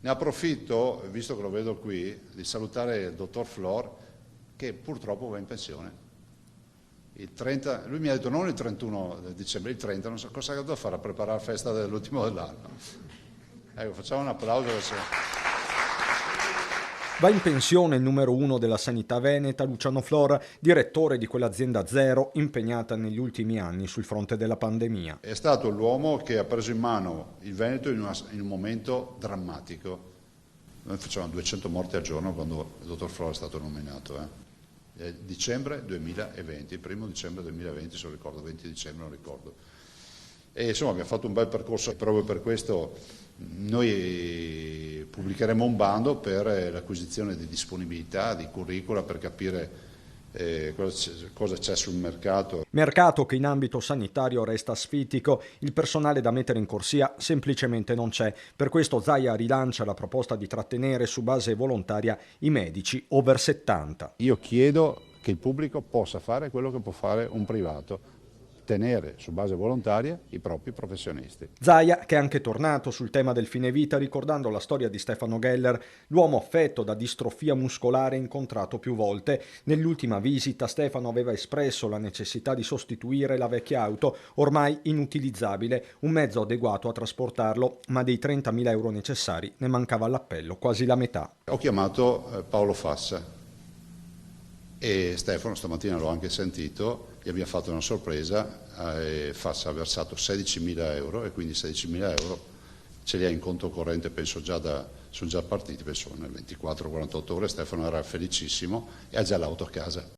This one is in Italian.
Ne approfitto, visto che lo vedo qui, di salutare il dottor Flor, che purtroppo va in pensione. Il 30, lui mi ha detto non il 31 dicembre, il 30, non so cosa ha da fare a preparare la festa dell'ultimo dell'anno. Ecco, facciamo un applauso. Va in pensione il numero 1 della sanità veneta, Luciano Flor, direttore di quell'azienda zero impegnata negli ultimi anni sul fronte della pandemia. È stato l'uomo che ha preso in mano il Veneto in un momento drammatico. Noi facevamo 200 morti al giorno quando il dottor Flor è stato nominato. Dicembre 2020, il 1° dicembre 2020, se lo ricordo, 20 dicembre non ricordo. E insomma abbiamo fatto un bel percorso e proprio per questo noi pubblicheremo un bando per l'acquisizione di disponibilità, di curricula per capire cosa c'è sul mercato. Mercato che in ambito sanitario resta asfittico, il personale da mettere in corsia semplicemente non c'è. Per questo Zaia rilancia la proposta di trattenere su base volontaria i medici over 70. Io chiedo che il pubblico possa fare quello che può fare un privato, tenere su base volontaria i propri professionisti. Zaia, che è anche tornato sul tema del fine vita ricordando la storia di Stefano Geller, l'uomo affetto da distrofia muscolare incontrato più volte. Nell'ultima visita Stefano aveva espresso la necessità di sostituire la vecchia auto, ormai inutilizzabile, un mezzo adeguato a trasportarlo, ma dei 30.000 euro necessari ne mancava all'appello, quasi la metà. Ho chiamato Paolo Fassa e Stefano, stamattina l'ho anche sentito, gli abbiamo fatto una sorpresa, Fassa ha versato 16.000 euro e quindi 16.000 euro ce li ha in conto corrente, penso sono già partiti, penso nelle 24-48 ore. Stefano era felicissimo e ha già l'auto a casa.